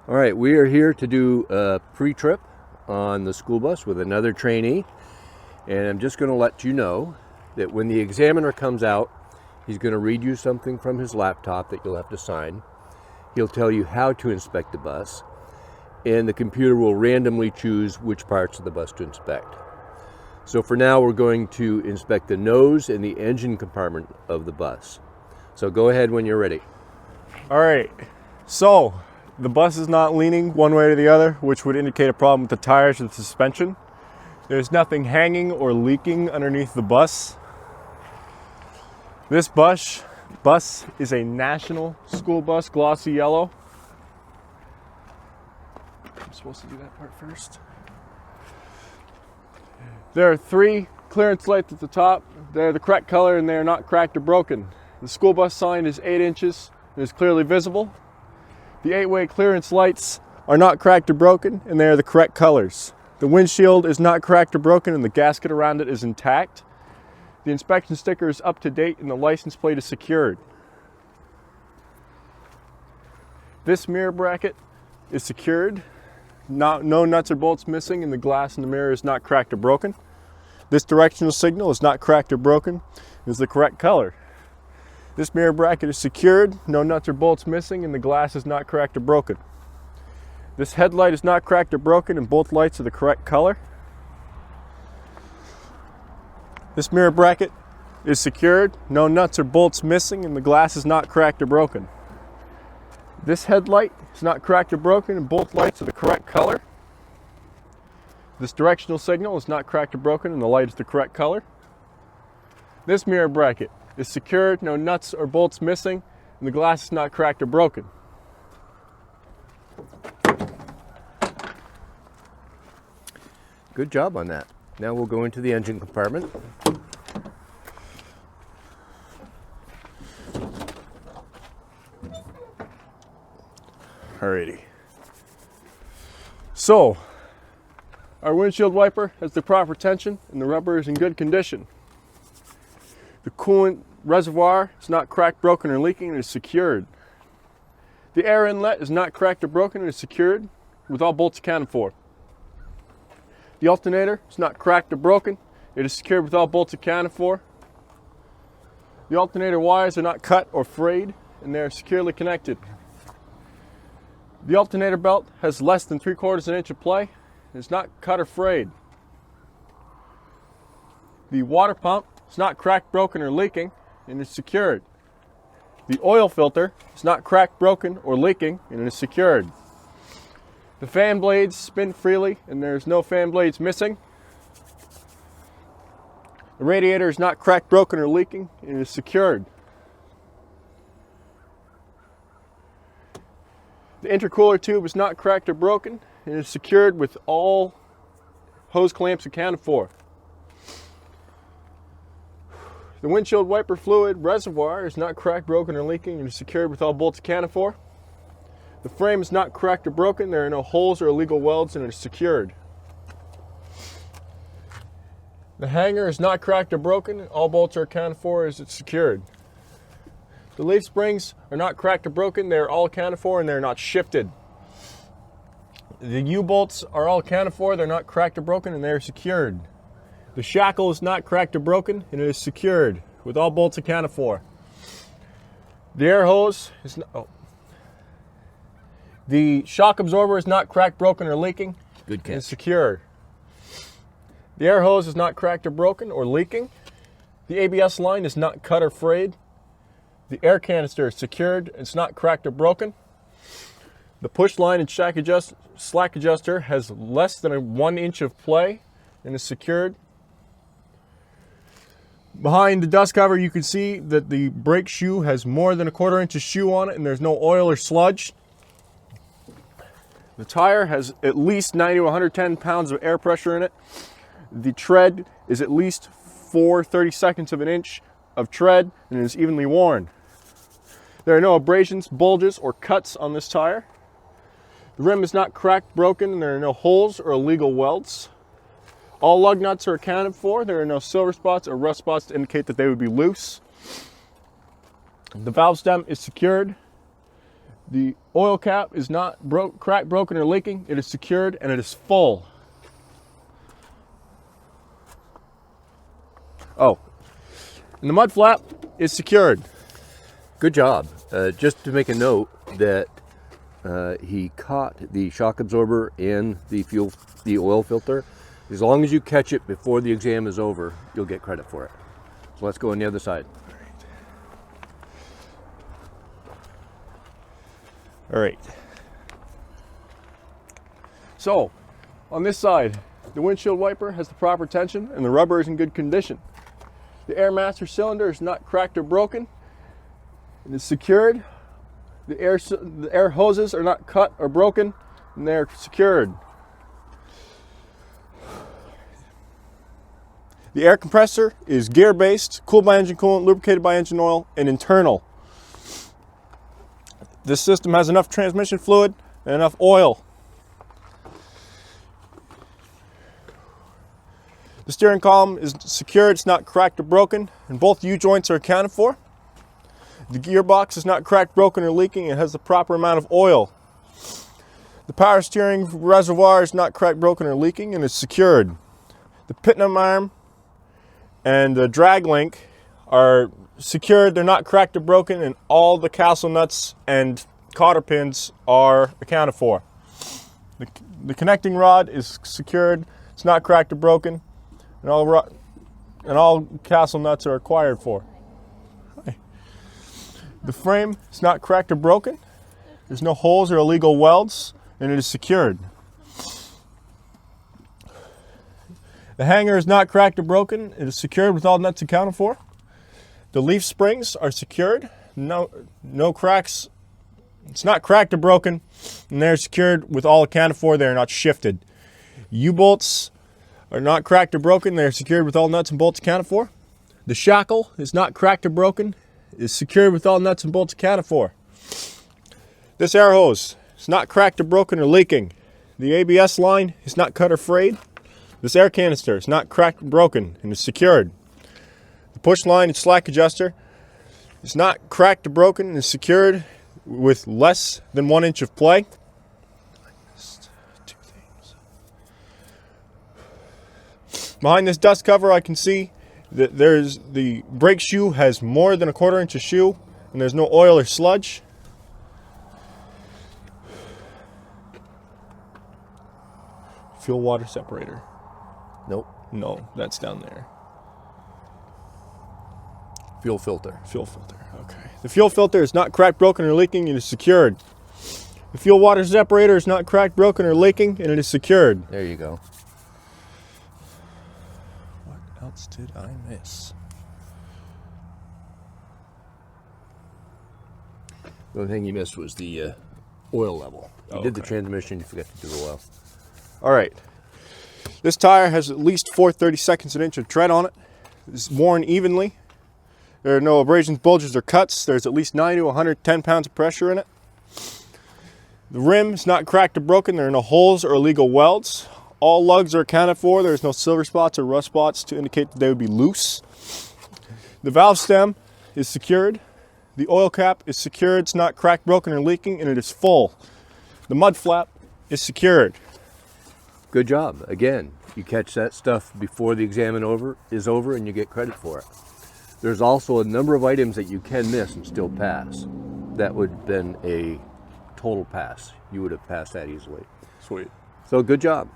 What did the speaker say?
All right, we are here to do a pre-trip on the school bus with another trainee, and I'm just going to let you know that when the examiner comes out, he's going to read you something from his laptop that you'll have to sign. He'll tell you how to inspect the bus, and the computer will randomly choose which parts of the bus to inspect. So for now, we're going to inspect the nose and the engine compartment of the bus. So go ahead when you're ready. All right, so the bus is not leaning one way or the other, which would indicate a problem with the tires or the suspension. There's nothing hanging or leaking underneath the bus. This bus is a national school bus, glossy yellow. I'm supposed to do that part first. There are 3 clearance lights at the top. They're the correct color and they're not cracked or broken. The school bus sign is 8 inches and is clearly visible. The 8-way clearance lights are not cracked or broken, and they are the correct colors. The windshield is not cracked or broken, and the gasket around it is intact. The inspection sticker is up to date, and the license plate is secured. This mirror bracket is secured. No nuts or bolts missing, and the glass in the mirror is not cracked or broken. This directional signal is not cracked or broken. It is the correct color. This mirror bracket is secured, no nuts or bolts missing, and the glass is not cracked or broken. This headlight is not cracked or broken, and both lights are the correct color. This mirror bracket is secured, no nuts or bolts missing, and the glass is not cracked or broken. This headlight is not cracked or broken, and both lights are the correct color. This directional signal is not cracked or broken, and the light is the correct color. This mirror bracket is secured, no nuts or bolts missing, and the glass is not cracked or broken. Good job on that. Now we'll go into the engine compartment. Alrighty. So, our windshield wiper has the proper tension and the rubber is in good condition. The coolant reservoir is not cracked, broken, or leaking and is secured. The air inlet is not cracked or broken and is secured with all bolts accounted for. The alternator is not cracked or broken. It is secured with all bolts accounted for. The alternator wires are not cut or frayed and they are securely connected. The alternator belt has less than 3/4 inch of play and is not cut or frayed. The water pump is not cracked, broken, or leaking and is secured. The oil filter is not cracked, broken, or leaking and is secured. The fan blades spin freely and there's no fan blades missing. The radiator is not cracked, broken, or leaking and is secured. The intercooler tube is not cracked or broken and is secured with all hose clamps accounted for. The windshield wiper fluid reservoir is not cracked, broken, or leaking and is secured with all bolts accounted for. The frame is not cracked or broken. There are no holes or illegal welds and it is secured. The hanger is not cracked or broken. All bolts are accounted for as it's secured. The leaf springs are not cracked or broken. They are all accounted for and they are not shifted. The U-bolts are all accounted for. They're not cracked or broken and they are secured. The shackle is not cracked or broken and it is secured with all bolts accounted for. The air hose is not, the shock absorber is not cracked, broken, or leaking. Good catch. And is secure. The air hose is not cracked or broken or leaking. The ABS line is not cut or frayed. The air canister is secured. It's not cracked or broken. The push line and slack adjuster has less than 1 inch of play and is secured. Behind the dust cover, you can see that the brake shoe has more than 1/4 inch of shoe on it and there's no oil or sludge. The tire has at least 90 to 110 pounds of air pressure in it. The tread is at least 4/32 of an inch of tread and is evenly worn. There are no abrasions, bulges, or cuts on this tire. The rim is not cracked, broken, and there are no holes or illegal welds. All lug nuts are accounted for. There are no silver spots or rust spots to indicate that they would be loose. The valve stem is secured. The oil cap is not cracked, broken, or leaking. It is secured and it is full. Oh, and the mud flap is secured. Good job. Just to make a note that he caught the shock absorber and the oil filter. As long as you catch it before the exam is over, you'll get credit for it. So let's go on the other side. All right. So, on this side, the windshield wiper has the proper tension and the rubber is in good condition. The air master cylinder is not cracked or broken. It is secured. The air hoses are not cut or broken, and they're secured. The air compressor is gear-based, cooled by engine coolant, lubricated by engine oil, and internal. This system has enough transmission fluid and enough oil. The steering column is secured, it's not cracked or broken, and both U-joints are accounted for. The gearbox is not cracked, broken, or leaking. It has the proper amount of oil. The power steering reservoir is not cracked, broken, or leaking, and is secured. The pitman arm and the drag link are secured. They're not cracked or broken, and all the castle nuts and cotter pins are accounted for. The connecting rod is secured. It's not cracked or broken, and all castle nuts are acquired for. The frame is not cracked or broken. There's no holes or illegal welds, and it is secured. The hanger is not cracked or broken. It is secured with all nuts accounted for. The leaf springs are secured. No cracks. It's not cracked or broken, and they're secured with all accounted for. They are not shifted. U-bolts are not cracked or broken. They are secured with all nuts and bolts accounted for. The shackle is not cracked or broken. Is secured with all nuts and bolts accounted for. This air hose is not cracked or broken or leaking. The ABS line is not cut or frayed. This air canister is not cracked or broken and is secured. The push line and slack adjuster is not cracked or broken and is secured with less than 1 inch of play. Behind this dust cover, I can see that the brake shoe has more than 1/4 inch of shoe, and there's no oil or sludge. Fuel water separator. Nope. No, that's down there. Fuel filter. Fuel filter, okay. The fuel filter is not cracked, broken, or leaking, and is secured. The fuel water separator is not cracked, broken, or leaking, and it is secured. There you go. What else did I miss? The only thing you missed was the oil level. You did the okay. transmission, you forgot to do the oil. All right. This tire has at least 4/32 an inch of tread on it. It's worn evenly. There are no abrasions, bulges, or cuts. There's at least 90 to 110 pounds of pressure in it. The rim is not cracked or broken. There are no holes or illegal welds. All lugs are accounted for. There's no silver spots or rust spots to indicate that they would be loose. The valve stem is secured. The oil cap is secured. It's not cracked, broken, or leaking, and it is full. The mud flap is secured. Good job. Again, you catch that stuff before the exam is over and you get credit for it. There's also a number of items that you can miss and still pass. That would have been a total pass. You would have passed that easily. Sweet. So good job.